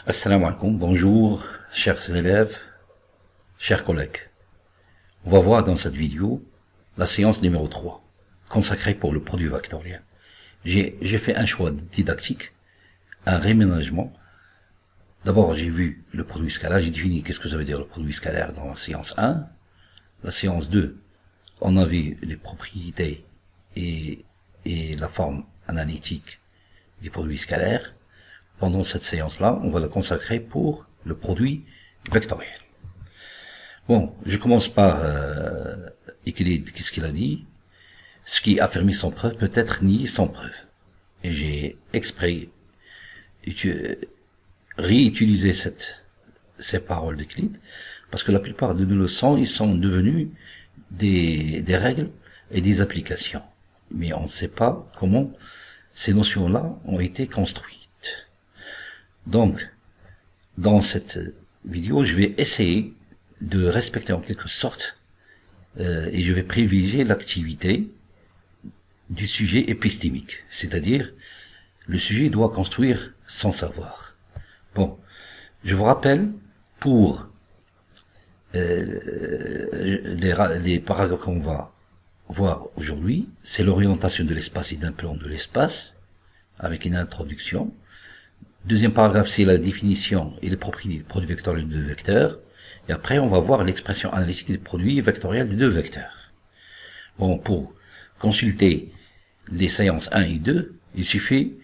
Assalamu alaikum, bonjour, chers élèves, chers collègues. On va voir dans cette vidéo la séance numéro 3, consacrée pour le produit vectoriel. J'ai fait un choix didactique, un réménagement. D'abord, j'ai vu le produit scalaire, j'ai défini qu'est-ce que ça veut dire le produit scalaire dans la séance 1. La séance 2, on a vu les propriétés et la forme analytique des produits scalaires. Pendant cette séance-là, on va la consacrer pour le produit vectoriel. Bon, je commence par Euclide, qu'est-ce qu'il a dit? Ce qui affirme sans preuve peut être nié sans preuve. Et j'ai exprès réutilisé ces paroles d'Euclide, parce que la plupart de nos leçons, ils sont devenus des règles et des applications. Mais on ne sait pas comment ces notions-là ont été construites. Donc, dans cette vidéo, je vais essayer de respecter en quelque sorte et je vais privilégier l'activité du sujet épistémique, c'est-à-dire le sujet doit construire son savoir. Bon, je vous rappelle, pour les paragraphes qu'on va voir aujourd'hui, c'est l'orientation de l'espace et d'un plan de l'espace, avec une introduction. Deuxième paragraphe, c'est la définition et les propriétés des produits vectoriels de deux vecteurs. Et après, on va voir l'expression analytique des produits vectoriels de deux vecteurs. Bon, pour consulter les séances 1 et 2, il suffit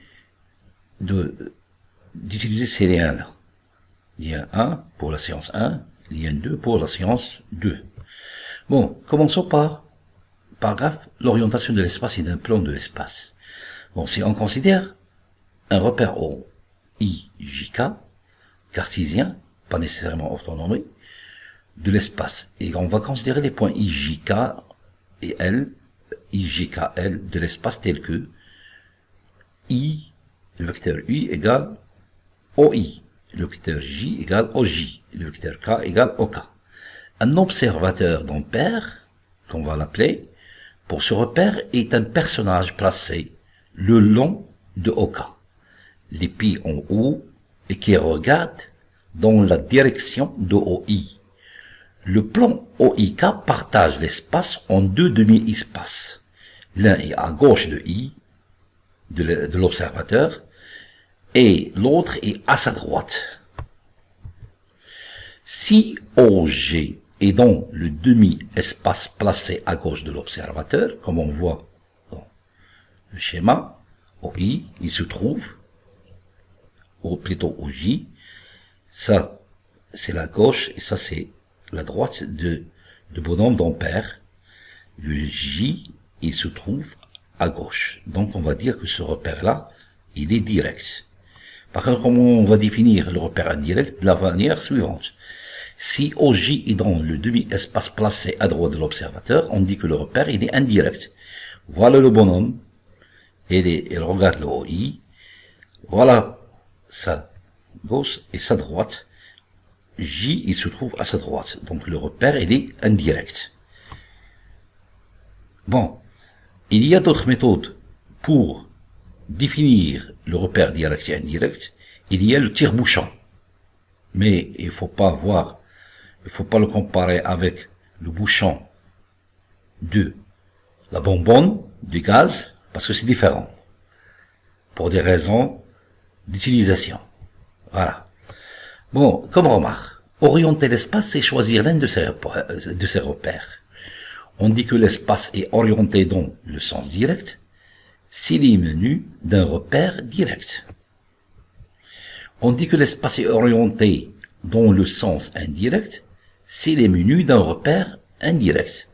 d'utiliser ces liens-là. Lien 1 pour la séance 1, lien 2 pour la séance 2. Bon, commençons par paragraphe, l'orientation de l'espace et d'un plan de l'espace. Bon, si on considère un repère O, I, J, K, cartésien, pas nécessairement orthonormé, de l'espace. Et on va considérer les points I, J, K et L, I, J, K, L de l'espace tel que I, le vecteur I égale OI, le vecteur J égale OJ, le vecteur K égale OK. Un observateur d'ampère, qu'on va l'appeler, pour ce repère est un personnage placé le long de OK. Les pieds en haut et qui regarde dans la direction de OI. Le plan OIK partage l'espace en deux demi-espaces. L'un est à gauche de I, de l'observateur, et l'autre est à sa droite. Si OG est dans le demi-espace placé à gauche de l'observateur, comme on voit dans le schéma, OI, il se trouve ou plutôt au J, ça c'est la gauche et ça c'est la droite de bonhomme d'ampère. Le J, il se trouve à gauche. Donc on va dire que ce repère-là, il est direct. Par contre, comment on va définir le repère indirect? De la manière suivante. Si OJ est dans le demi-espace placé à droite de l'observateur, on dit que le repère, il est indirect. Voilà le bonhomme, il regarde le OI, voilà sa gauche et sa droite. J, il se trouve à sa droite. Donc le repère, il est indirect. Bon, il y a d'autres méthodes pour définir le repère direct et indirect. Il y a le tire-bouchon. Mais il faut pas le comparer avec le bouchon de la bonbonne, du gaz, parce que c'est différent. Pour des raisons d'utilisation. Voilà. Bon, comme remarque, orienter l'espace, c'est choisir l'un de ces repères. On dit que l'espace est orienté dans le sens direct s'il est menu d'un repère direct. On dit que l'espace est orienté dans le sens indirect s'il est menu d'un repère indirect.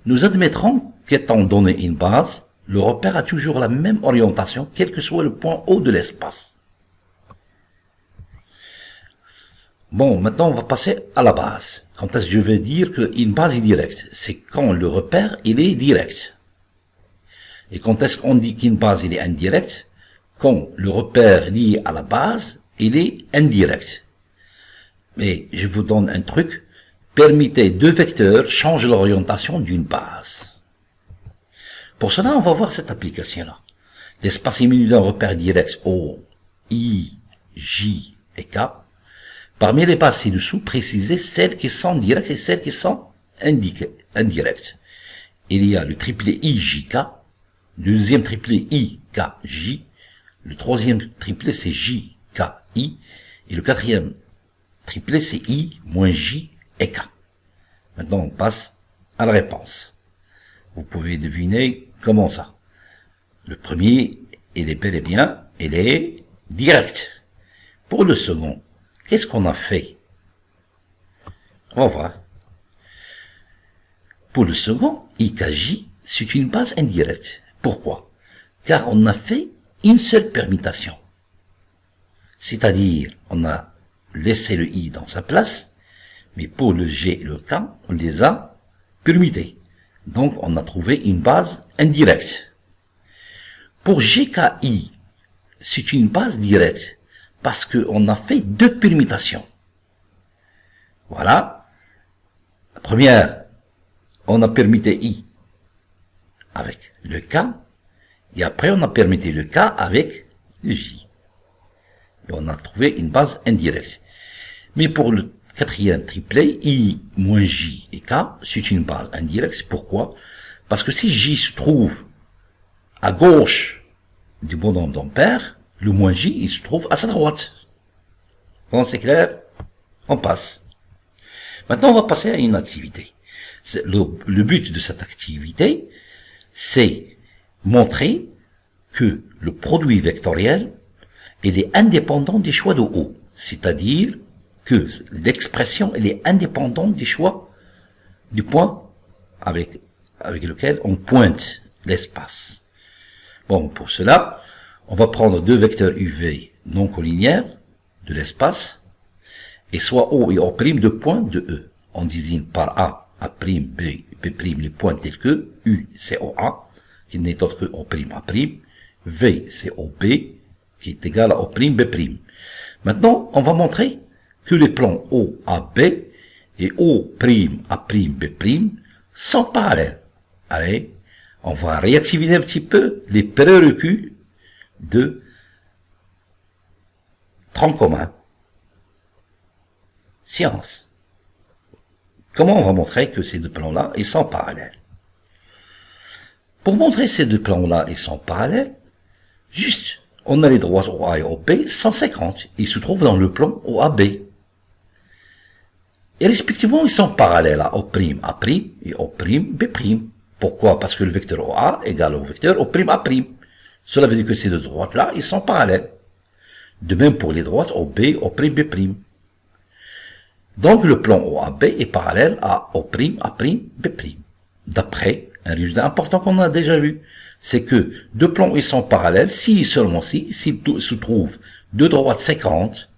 Nous admettrons qu'étant donné une base, le repère a toujours la même orientation, quel que soit le point haut de l'espace. Bon, maintenant on va passer à la base. Quand est-ce que je vais dire qu'une base est directe? C'est quand le repère, il est direct. Et quand est-ce qu'on dit qu'une base, il est indirecte? Quand le repère lié à la base, il est indirect. Mais je vous donne un truc. Permettez deux vecteurs changent l'orientation d'une base. Pour cela, on va voir cette application-là. L'espace est muni d'un repère direct O, I, J, et K. Parmi les bases ci-dessous, précisez celles qui sont directes et celles qui sont indirectes. Il y a le triplet IJK, le deuxième triplet IKJ, le troisième triplet c'est JKI, et le quatrième triplet c'est I moins J et K. Maintenant on passe à la réponse. Vous pouvez deviner comment ça. Le premier, il est bel et bien, il est direct. Pour le second, qu'est-ce qu'on a fait? On va voir. Pour le second, IKJ, c'est une base indirecte. Pourquoi? Car on a fait une seule permutation. C'est-à-dire, on a laissé le I dans sa place, mais pour le G et le K, on les a permutés. Donc, on a trouvé une base indirecte. Pour GKI, c'est une base directe, parce qu'on a fait deux permutations. Voilà. La première, on a permuté I avec le K, et après on a permuté le K avec le J. Et on a trouvé une base indirecte. Mais pour le quatrième triplet, I moins J et K, c'est une base indirecte. Pourquoi? Parce que si J se trouve à gauche du bonhomme d'ampère, le moins J, il se trouve à sa droite. Bon, c'est clair? On passe. Maintenant, on va passer à une activité. Le but de cette activité, c'est montrer que le produit vectoriel, il est indépendant des choix de O. C'est-à-dire que l'expression, elle est indépendante des choix du point avec lequel on pointe l'espace. Bon, pour cela, on va prendre deux vecteurs UV non collinéaires de l'espace, et soit O et O' deux points de E. On désigne par A, A', B, B' les points tels que U, c'est OA, qui n'est autre que O'A', V, c'est OB, qui est égal à O'B'. Maintenant, on va montrer que les plans OAB et O'A'B' sont parallèles. Allez, on va réactiver un petit peu les prérequis de tronc commun. Science. Comment on va montrer que ces deux plans-là, ils sont parallèles? Pour montrer ces deux plans-là, ils sont parallèles, juste, on a les droites OA et OB 150. Ils se trouvent dans le plan OAB. Et respectivement, ils sont parallèles à O'A' et O'B'. Pourquoi? Parce que le vecteur OA égale au vecteur O'A'. Cela veut dire que ces deux droites-là, ils sont parallèles. De même pour les droites OB, O'B'. Donc le plan OAB est parallèle à O'A'B'. D'après un résultat important qu'on a déjà vu, c'est que deux plans ils sont parallèles si seulement s'il se trouve deux droites 50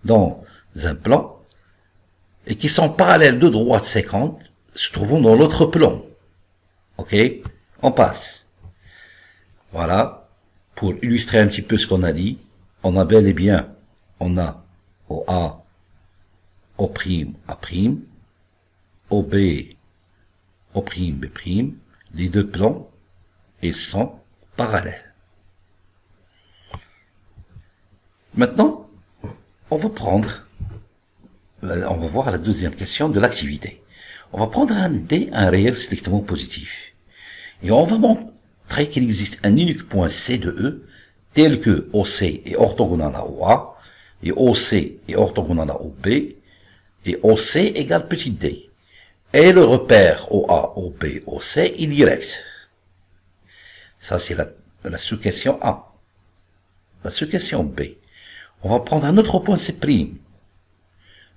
dans un plan et qui sont parallèles deux droites 50 se trouvant dans l'autre plan. Ok, on passe. Voilà, pour illustrer un petit peu ce qu'on a dit, on a bel et bien, on a OA, O'A', OB, O'B', les deux plans, ils sont parallèles. Maintenant, on va voir la deuxième question de l'activité. On va prendre un D, un réel strictement positif. Et on va montrer qu'il existe un unique point C de E, tel que OC est orthogonal à OA, et OC est orthogonal à OB, et OC égale petit d. Et le repère OA, OB, OC est direct. Ça, c'est la sous-question A. La sous-question B. On va prendre un autre point C'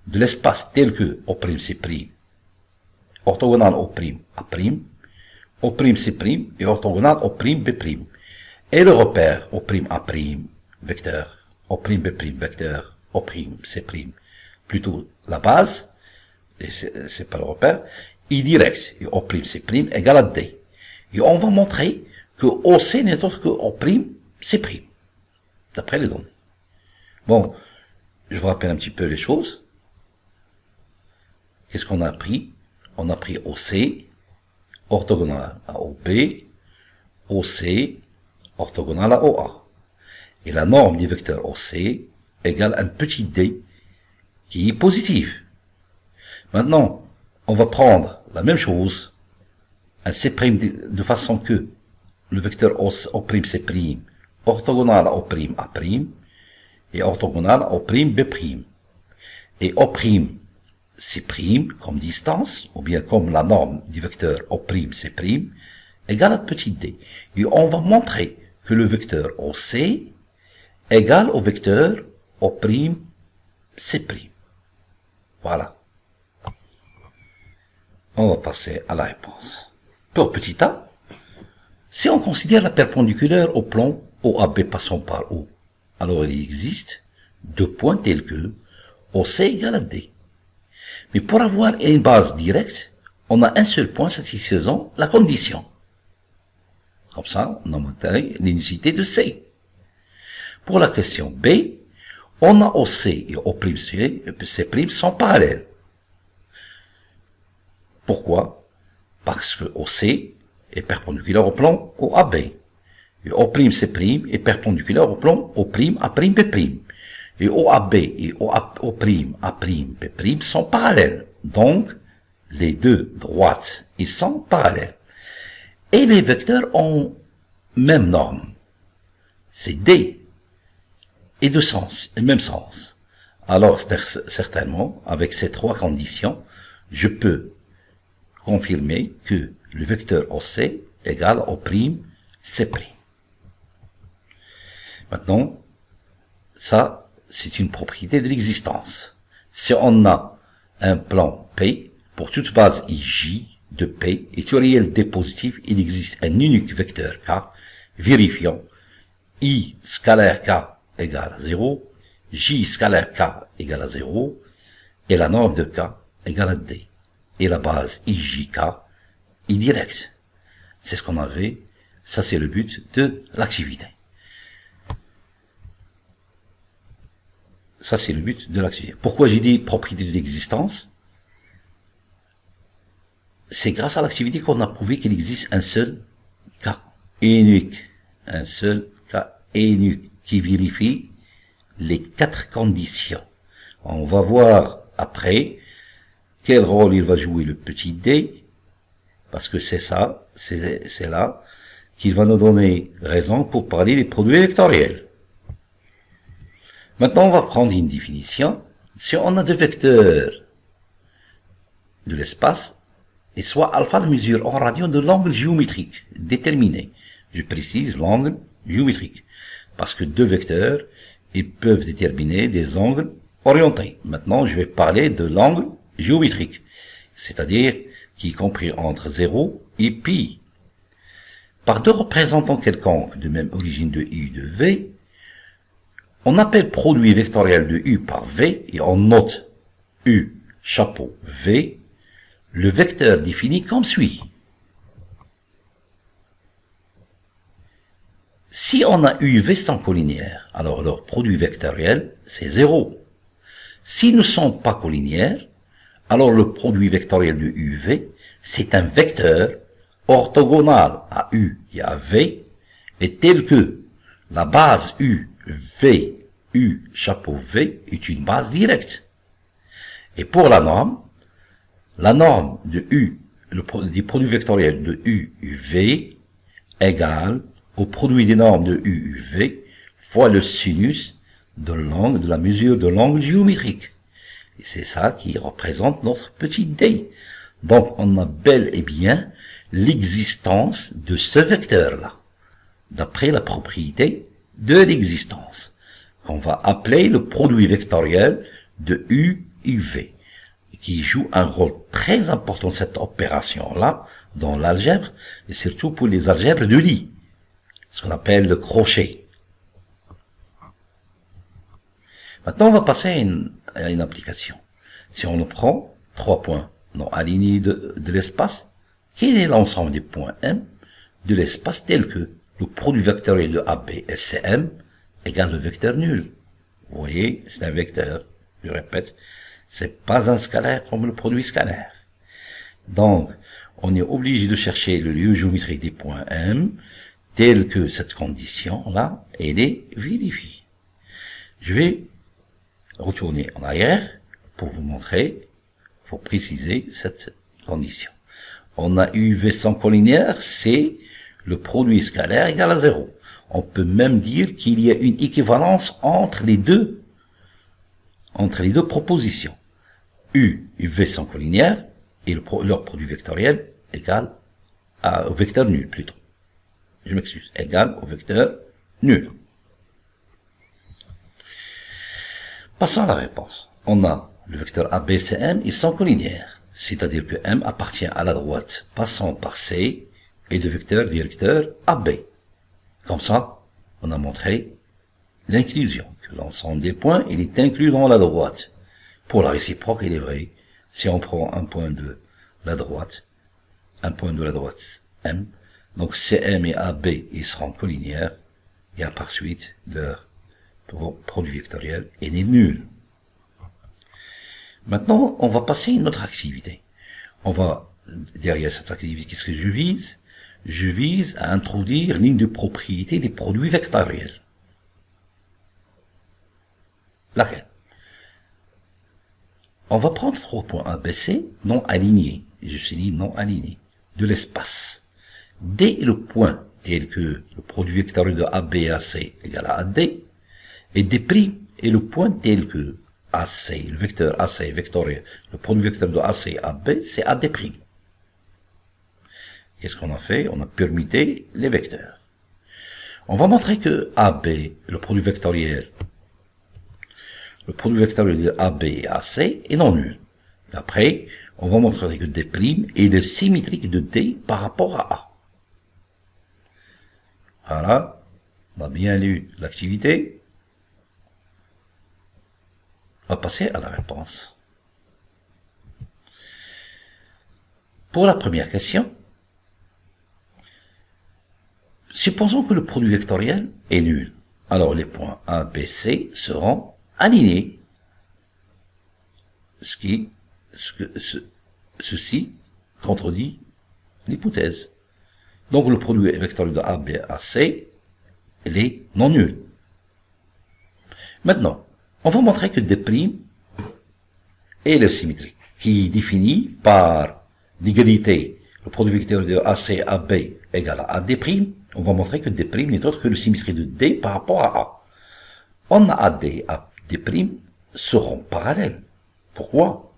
de l'espace tel que O'C', orthogonal O'A', O'C' et orthogonal O'B'. Et le repère O'A', vecteur, O'B', vecteur, O'C', plutôt la base, c'est pas le repère, est direct, et O'C' égale à D. Et on va montrer que OC n'est autre que O'C', d'après les données. Bon, je vous rappelle un petit peu les choses. Qu'est-ce qu'on a appris? On a pris OC, orthogonal à OB, OC, orthogonal à OA. Et la norme du vecteur OC, égale un petit d qui est positif. Maintenant, on va prendre la même chose, un C' de façon que le vecteur O'C' orthogonal à O'A' et orthogonal à O'B'. Et O'C' comme distance, ou bien comme la norme du vecteur O'C' égale à petit d. Et on va montrer que le vecteur OC égale au vecteur O'C'. Voilà. On va passer à la réponse. Pour petit a, si on considère la perpendiculaire au plan OAB passant par O, alors il existe deux points tels que OC égale à D. Mais pour avoir une base directe, on a un seul point satisfaisant la condition. Comme ça, on a montré l'unicité de C. Pour la question B, on a OC et O'C' sont parallèles. Pourquoi? Parce que OC est perpendiculaire au plan OAB. Et O'C' est perpendiculaire au plan O'A'B'. Et OAB et O'A'B' sont parallèles. Donc, les deux droites, ils sont parallèles. Et les vecteurs ont même norme. C'est D. Et de sens, et même sens. Alors, certainement, avec ces trois conditions, je peux confirmer que le vecteur OC égale O'C'. Maintenant, ça, c'est une propriété de l'existence. Si on a un plan P, pour toute base J de P et tout réel D positif, il existe un unique vecteur K, vérifiant I scalaire K égale à 0, J scalaire K égale à 0, et la norme de K égale à D. Et la base IJK est directe. C'est ce qu'on avait, ça c'est le but de l'activité. Ça c'est le but de l'activité. Pourquoi j'ai dit propriété de l'existence? C'est grâce à l'activité qu'on a prouvé qu'il existe un seul cas unique. Un seul cas unique qui vérifie les quatre conditions. On va voir après quel rôle il va jouer le petit d, parce que c'est ça, c'est là qu'il va nous donner raison pour parler des produits vectoriels. Maintenant, on va prendre une définition. Si on a deux vecteurs de l'espace, et soit alpha la mesure en radian de l'angle géométrique déterminé. Je précise l'angle géométrique, parce que deux vecteurs, ils peuvent déterminer des angles orientés. Maintenant, je vais parler de l'angle géométrique, c'est-à-dire qui est compris entre 0 et pi. Par deux représentants quelconques de même origine de U de V, on appelle produit vectoriel de U par V et on note U chapeau V, le vecteur défini comme suit. Si on a UV sans collinéaire, alors leur produit vectoriel, c'est 0. S'ils ne sont pas collinéaires, alors le produit vectoriel de UV, c'est un vecteur orthogonal à U et à V, et tel que la base U, V, U, chapeau V, est une base directe. Et pour la norme de U, des produits vectoriels de U, UV, égale au produit des normes de U, UV, fois le sinus de l'angle, de la mesure de l'angle géométrique. Et c'est ça qui représente notre petit d. Donc, on a bel et bien l'existence de ce vecteur-là, d'après la propriété de l'existence, qu'on va appeler le produit vectoriel de U, UV, qui joue un rôle très important, cette opération-là, dans l'algèbre, et surtout pour les algèbres de Lie, ce qu'on appelle le crochet. Maintenant, on va passer à une application. Si on prend 3 points non alignés de l'espace, quel est l'ensemble des points M de l'espace tel que le produit vectoriel de AB et CM égale le vecteur nul? Vous voyez, c'est un vecteur, je répète, c'est pas un scalaire comme le produit scalaire. Donc, on est obligé de chercher le lieu géométrique des points M tel que cette condition-là, elle est vérifiée. Je vais retourner en arrière pour vous montrer, pour préciser cette condition. On a UV sans collinéaire, c'est le produit scalaire égal à 0. On peut même dire qu'il y a une équivalence entre les deux propositions. UV sans collinéaire et leur produit vectoriel égal au vecteur nul plutôt. Je m'excuse, égal au vecteur nul. Passons à la réponse. On a le vecteur ABCM est sans collinéaire, c'est-à-dire que M appartient à la droite passant par C et de vecteur directeur AB. Comme ça, on a montré l'inclusion, que l'ensemble des points, il est inclus dans la droite. Pour la réciproque, il est vrai, si on prend un point de la droite M, donc CM et AB, ils seront collinéaires, et à par suite, leur produit vectoriel est nul. Maintenant, on va passer à une autre activité. Derrière cette activité, qu'est-ce que je vise? Je vise à introduire ligne de propriété des produits vectoriels. Laquelle? On va prendre 3 points ABC non alignés, je suis dit non alignés, de l'espace. D est le point tel que le produit vectoriel de AB et AC égale à AD, et D' est le point tel que AC, le vecteur AC vectoriel, le produit vectoriel de AC et AB, c'est AD'. Qu'est-ce qu'on a fait? On a permuté les vecteurs. On va montrer que AB, le produit vectoriel de AB et AC est non nul. Après, on va montrer que D' est le symétrique de D par rapport à A. Voilà, on a bien lu l'activité. On va passer à la réponse. Pour la première question, supposons que le produit vectoriel est nul. Alors les points A, B, C seront alignés. Ceci contredit l'hypothèse. Donc le produit vectoriel de A, B, A, C, il est non nul. Maintenant, on va montrer que D' est le symétrique, qui est défini par l'égalité, le produit vectoriel de AC, AB égale à AD'. On va montrer que D' n'est autre que le symétrie de D par rapport à A. On a AD et AD' seront parallèles. Pourquoi?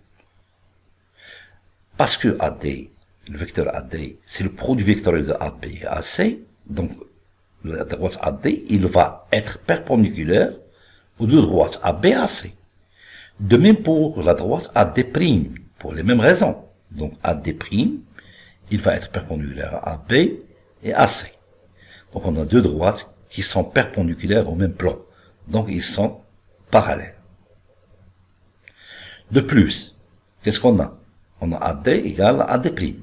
Parce que AD, le vecteur AD, c'est le produit vectoriel de AB et AC, donc la droite AD, il va être perpendiculaire aux deux droites AB et AC. De même pour la droite AD', pour les mêmes raisons. Donc AD', il va être perpendiculaire à AB et AC. Donc on a deux droites qui sont perpendiculaires au même plan. Donc ils sont parallèles. De plus, qu'est-ce qu'on a? On a AD égale à AD'.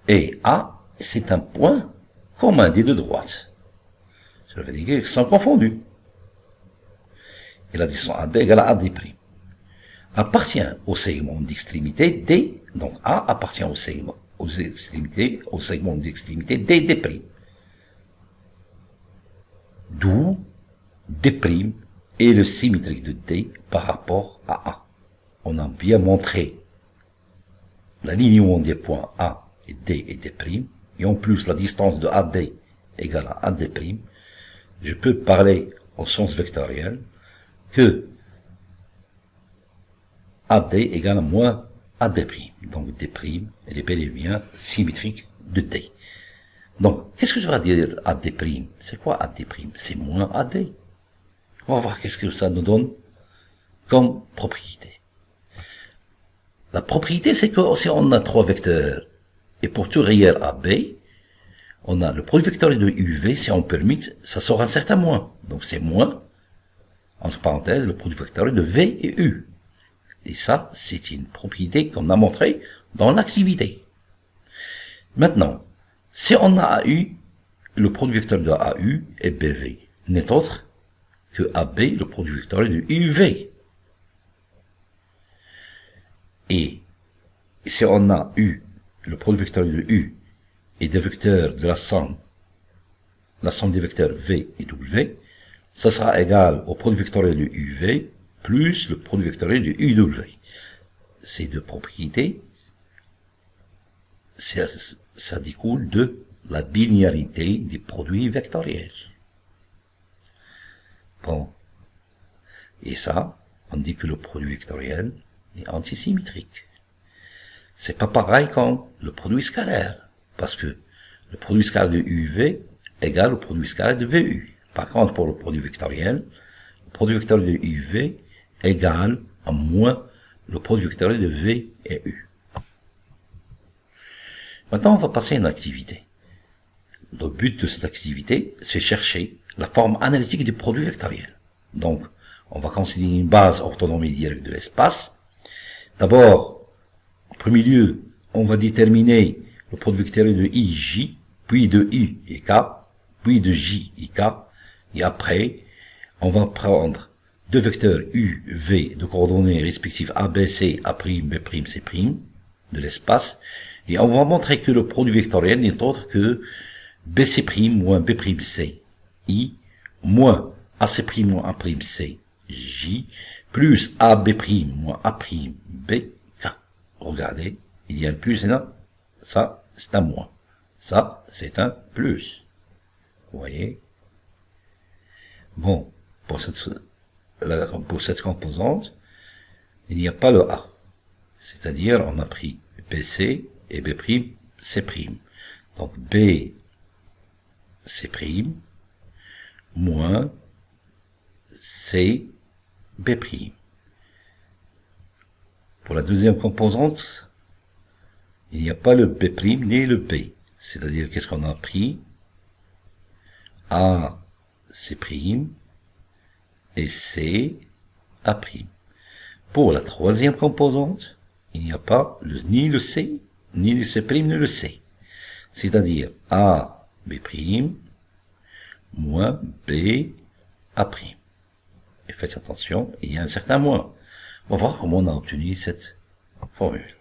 Et A, c'est un point commun des deux droites. Ça veut dire qu'ils sont confondus. Et la distance AD égale à AD'. Appartient au segment d'extrémité D, donc A appartient au segment d'extrémité D'. D'où D' est le symétrique de D par rapport à A. On a bien montré l'alignement des points A et D et D', et en plus la distance de AD égale à AD', je peux parler en sens vectoriel que AD égale à moins AD'. Donc D', elle est bel et bien symétrique de D. Donc, qu'est-ce que ça va dire AD'? C'est quoi AD'? C'est moins AD. On va voir qu'est-ce que ça nous donne comme propriété. La propriété, c'est que si on a trois vecteurs, et pour tout réel AB, on a le produit vectoriel de UV, si on permet, ça sort un certain moins. Donc c'est moins, entre parenthèses, le produit vectoriel de V et U. Et ça, c'est une propriété qu'on a montrée dans l'activité. Maintenant, si on a AU, le produit vectoriel de AU est BV, n'est autre que AB, le produit vectoriel de UV. Et si on a U, le produit vectoriel de U, et des vecteurs de la somme des vecteurs V et W, ça sera égal au produit vectoriel de UV plus le produit vectoriel de UW. Ces deux propriétés, ça découle de la binarité des produits vectoriels. Bon. Et ça, on dit que le produit vectoriel est antisymétrique. C'est pas pareil comme le produit scalaire, parce que le produit scalaire de UV égale au produit scalaire de VU. Par contre, pour le produit vectoriel de UV égale à moins le produit vectoriel de V et U. Maintenant, on va passer à une activité. Le but de cette activité, c'est chercher la forme analytique du produit vectoriel. Donc, on va considérer une base orthonormée directe de l'espace. D'abord, en premier lieu, on va déterminer le produit vectoriel de IJ, puis de U et K, puis de J et K, et après, on va prendre deux vecteurs U, V de coordonnées respectives A, B, C, A', B', C' de l'espace, et on va montrer que le produit vectoriel n'est autre que BC' moins B'C, I, moins AC' moins A'C, J, plus AB' moins A'B, K. Regardez, il y a un plus et un, ça c'est un moins, ça c'est un plus. Vous voyez? Bon, pour cette composante, il n'y a pas le A. C'est-à-dire, on a pris BC et B'C'. Donc, B, C' moins C, B'. Pour la deuxième composante, il n'y a pas le B' ni le B. C'est-à-dire, qu'est-ce qu'on a pris? A, C' et C, A'. Pour la troisième composante, il n'y a pas ni le C, ni le C', ni le C. C'est-à-dire A, B', moins B, A'. Et faites attention, il y a un certain moins. On va voir comment on a obtenu cette formule.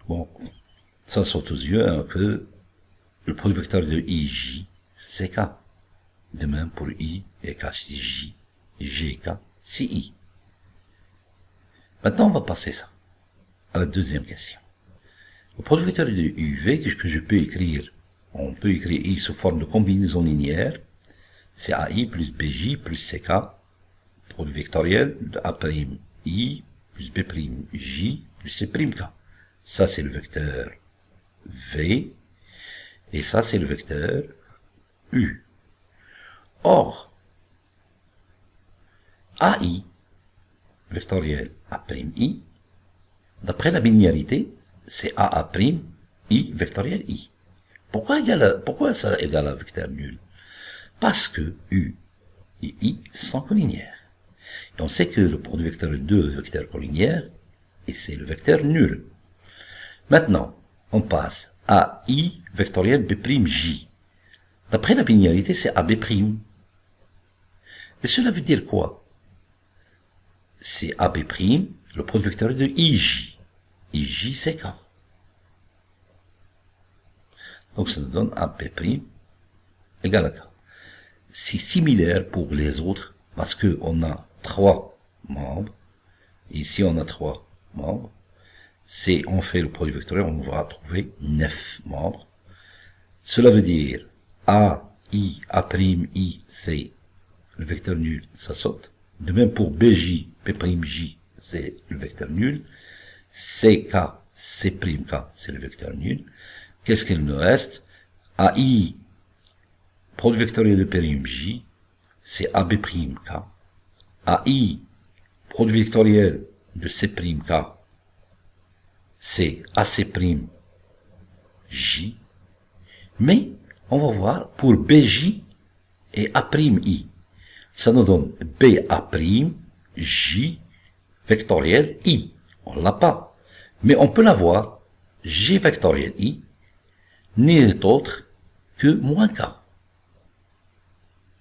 Bon, ça saute aux yeux un peu. Le produit vectoriel de IJ, c'est K. De même pour I et K, c'est J, G et K, c'est I. Maintenant, on va passer ça à la deuxième question. Le produit vectoriel de UV, que je peux écrire, on peut écrire I sous forme de combinaison linéaire, c'est AI plus BJ plus CK, produit vectoriel de A'I plus B'J plus C'K. Ça, c'est le vecteur V, et ça, c'est le vecteur U. Or, AI, vectoriel A'I, d'après la binarité, c'est AA', I, vectoriel I. Pourquoi ça égale un vecteur nul? Parce que U et I sont collinéaires. Et on sait que le produit vectoriel de vecteurs collinéaires, et c'est le vecteur nul. Maintenant, on passe à I vectoriel B'J. D'après la binarité, c'est AB'. Et cela veut dire quoi? C'est AB', le produit vectoriel de IJ. IJ, c'est K. Donc ça nous donne AB' égale à K. C'est similaire pour les autres, parce que on a 3 membres. Ici, on a 3 membres. On fait le produit vectoriel, on va trouver 9 membres. Cela veut dire A, I, A'I, c'est le vecteur nul, ça saute. De même pour BJ, B'J, c'est le vecteur nul. CK, C'K, c'est le vecteur nul. Qu'est-ce qu'il nous reste? AI, produit vectoriel de périm J, c'est AB', K. AI, produit vectoriel de C'K, c'est AC', J. Mais, on va voir, pour BJ et A'I, ça nous donne BA', J, vectoriel I. On l'a pas. Mais on peut l'avoir, J vectoriel I, n'est autre que moins K.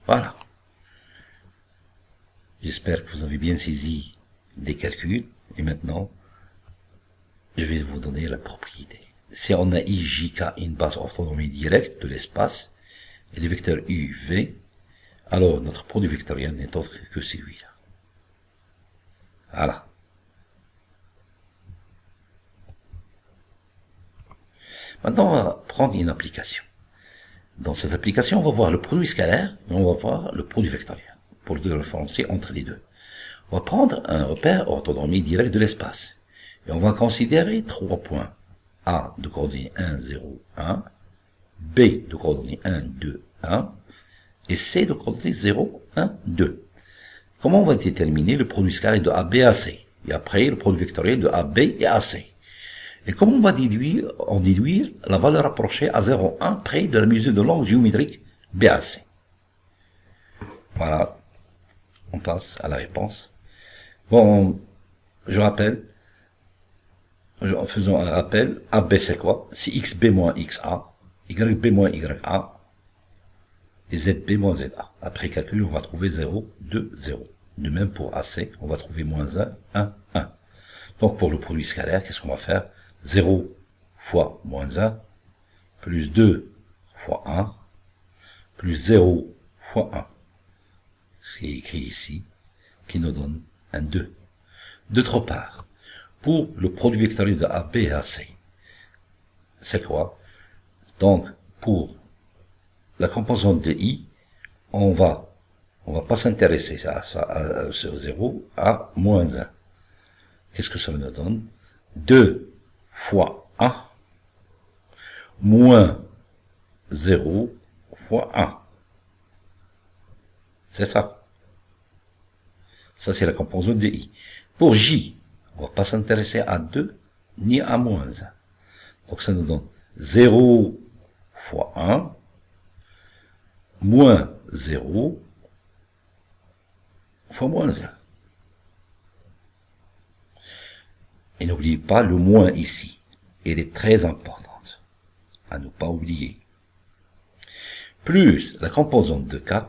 Voilà. J'espère que vous avez bien saisi les calculs. Et maintenant, je vais vous donner la propriété. Si on a IJK une base orthonormée directe de l'espace, et les vecteurs UV, Alors, notre produit vectoriel n'est autre que celui-là. Voilà. Maintenant, on va prendre une application. Dans cette application, on va voir le produit scalaire et on va voir le produit vectoriel pour le différencier entre les deux. On va prendre un repère orthonormé direct de l'espace et on va considérer 3 points. A de coordonnées 1, 0, 1, B de coordonnées 1, 2, 1 et C de coordonnées 0, 1, 2. Comment on va déterminer le produit scalaire de AB à C et après le produit vectoriel de AB et AC? Et comment on va déduire la valeur approchée à 0,1 près de la mesure de l'angle géométrique BAC? Voilà, on passe à la réponse. Bon, je rappelle, en faisant un rappel, AB c'est quoi? C'est XB moins XA, YB moins YA, et ZB moins ZA. Après calcul, on va trouver 0, 2, 0. De même pour AC, on va trouver moins 1, 1, 1. Donc pour le produit scalaire, qu'est-ce qu'on va faire? 0 fois moins 1, plus 2 fois 1, plus 0 fois 1. Ce qui est écrit ici, qui nous donne un 2. D'autre part, pour le produit vectoriel de AB et AC, c'est quoi? Donc, pour la composante de I, on va pas s'intéresser à ce 0 à moins 1. Qu'est-ce que ça nous donne? 2 fois 1 moins 0 fois 1. C'est ça. Ça, c'est la composante de I. Pour J, on ne va pas s'intéresser à 2 ni à moins 1. Donc ça nous donne 0 fois 1 moins 0 fois moins 1. Et n'oubliez pas le moins ici. Elle est très importante. À ne pas oublier. Plus la composante de K,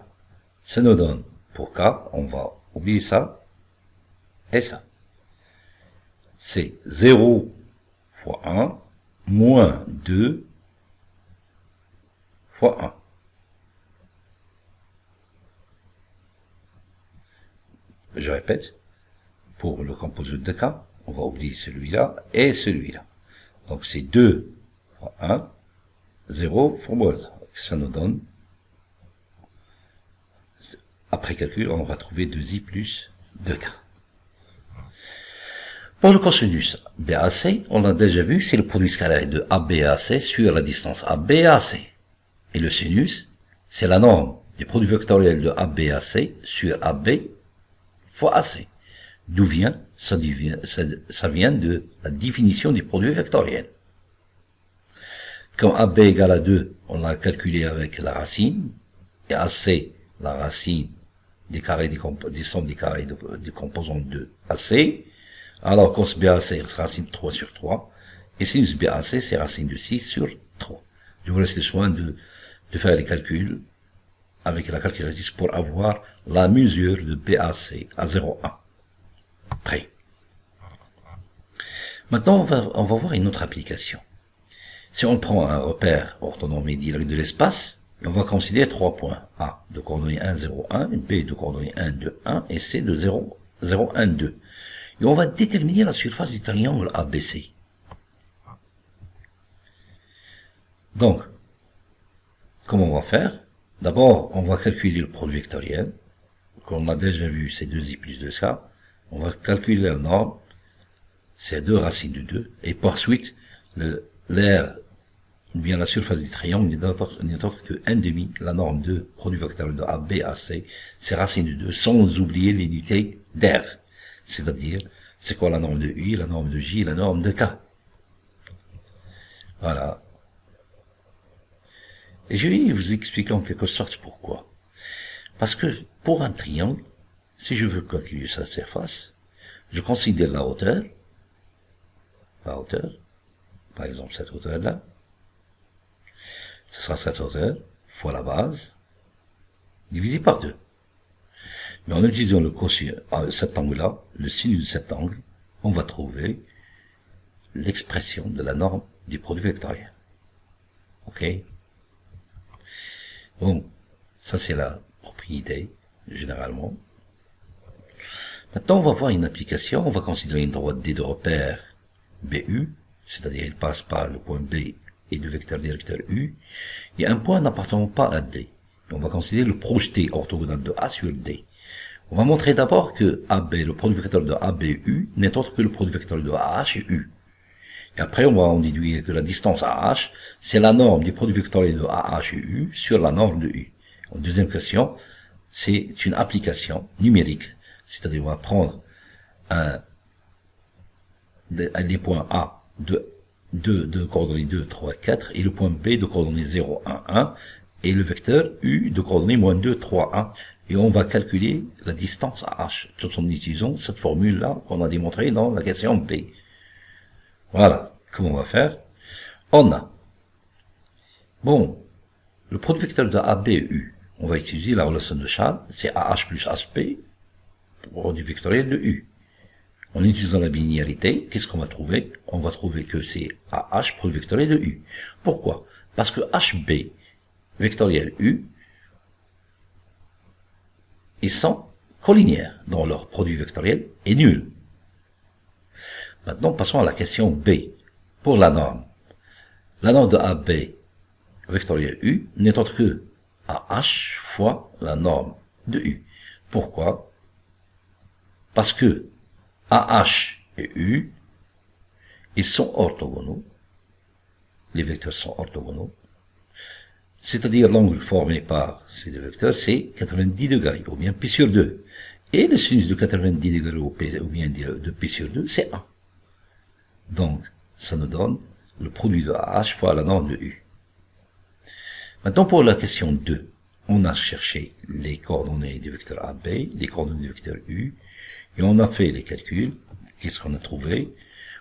ça nous donne, pour K, on va oublier ça et ça. C'est 0 fois 1 moins 2 fois 1. Je répète, pour le composant de K, on va oublier celui-là et celui-là. Donc c'est 2 fois 1, 0 fois moins 1. Ça nous donne, après calcul, on va trouver 2i plus 2k. Pour le cosinus BAC, on l'a déjà vu, c'est le produit scalaire de ABAC sur la distance ABAC. Et le sinus, c'est la norme du produit vectoriel de ABAC sur AB fois AC. D'où vient ça vient de la définition du produit vectoriel. Quand AB égale à 2, on l'a calculé avec la racine, et AC, la racine des carrés des sommes des carrés des composantes de AC. Alors cos BAC, c'est racine de 3 sur 3, et sinus BAC, c'est racine de 6 sur 3. Je vous laisse le soin de faire les calculs avec la calculatrice pour avoir la mesure de BAC à 0,1. Prêt. Maintenant, on va voir une autre application. Si on prend un repère orthonormé direct de l'espace, on va considérer 3 points. A de coordonnées 1, 0, 1, B de coordonnées 1, 2, 1, et C de 0, 0, 1, 2. Et on va déterminer la surface du triangle ABC. Donc, comment on va faire? D'abord, on va calculer le produit vectoriel. Comme on a déjà vu, c'est 2i plus 2k. On va calculer la norme. C'est 2 racines de 2. Et par suite, l'aire, ou bien la surface du triangle n'est autre que 1,5. La norme de produit vectoriel de AB à C, c'est racine de 2, sans oublier l'unité d'air. C'est-à-dire, c'est quoi la norme de I, la norme de J, la norme de K. Voilà. Et je vais vous expliquer en quelque sorte pourquoi. Parce que pour un triangle, si je veux calculer sa surface, je considère la hauteur, par exemple cette hauteur-là, ce sera cette hauteur fois la base, divisé par 2. Mais en utilisant cet angle-là, le sinus de cet angle, on va trouver l'expression de la norme du produit vectoriel. Ok? Bon, ça c'est la propriété prix D, généralement. Maintenant, on va voir une application, on va considérer une droite D de repère BU, c'est-à-dire il passe par le point B et le vecteur directeur U, et un point n'appartenant pas à D. On va considérer le projeté orthogonal de A sur D. On va montrer d'abord que AB, le produit vecteur de ABU, n'est autre que le produit vecteur de AH et U. Et après, on va en déduire que la distance AH, c'est la norme du produit vectoriel de AH et U sur la norme de U. En deuxième question, c'est une application numérique. C'est-à-dire, on va prendre les points A de coordonnées 2, 3, 4 et le point B de coordonnées 0, 1, 1 et le vecteur U de coordonnées moins 2, 3, 1. Et on va calculer la distance AH, tout en utilisant cette formule-là qu'on a démontrée dans la question B. Voilà. Comment on va faire? On a, bon, le produit vecteur de AB et U. On va utiliser la relation de Chasles, c'est AH plus HP, produit vectoriel de U. En utilisant la linéarité, qu'est-ce qu'on va trouver? On va trouver que c'est AH produit vectoriel de U. Pourquoi? Parce que HB vectoriel U, ils sont collinéaires, dont leur produit vectoriel est nul. Maintenant, passons à la question B. Pour la norme de AB vectoriel U n'est autre que AH fois la norme de U. Pourquoi? Parce que AH et U, ils sont orthogonaux. Les vecteurs sont orthogonaux. C'est-à-dire l'angle formé par ces deux vecteurs, c'est 90 degrés, ou bien π sur 2. Et le sinus de 90 degrés ou bien de π sur 2, c'est 1. Donc, ça nous donne le produit de AH fois la norme de U. Maintenant, pour la question 2, on a cherché les coordonnées du vecteur AB, les coordonnées du vecteur U, et on a fait les calculs. Qu'est-ce qu'on a trouvé?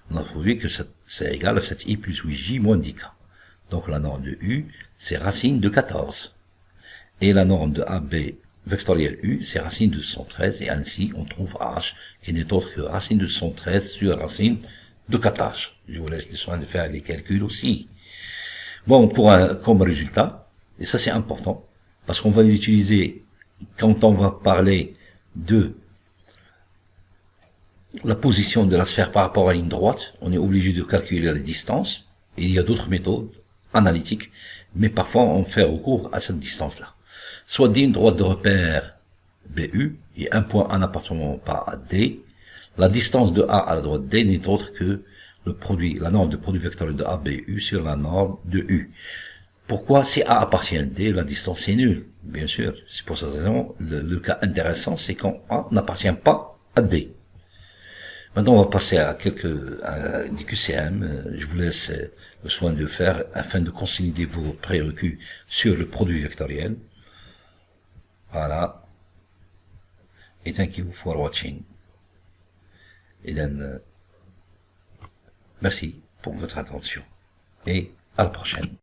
On a trouvé que c'est égal à 7i plus 8j moins 10k. Donc la norme de U, c'est racine de 14. Et la norme de AB vectoriel U, c'est racine de 113, et ainsi on trouve H, qui n'est autre que racine de 113 sur racine de 14. Je vous laisse le soin de faire les calculs aussi. Bon, comme résultat, et ça c'est important, parce qu'on va l'utiliser quand on va parler de la position de la sphère par rapport à une droite, on est obligé de calculer la distance, et il y a d'autres méthodes analytiques, mais parfois on fait recours à cette distance-là. Soit dit une droite de repère BU, et un point A n'appartenant pas à D, la distance de A à la droite D n'est autre que la norme de produit vectoriel de ABU sur la norme de U. Pourquoi? Si A appartient à D, la distance est nulle. Bien sûr, c'est pour cette raison, le cas intéressant, c'est quand A n'appartient pas à D. Maintenant, on va passer à des QCM. Je vous laisse le soin de faire afin de consolider vos prérequis sur le produit vectoriel. Voilà. Et thank you for watching. Et then, merci pour votre attention. Et à la prochaine.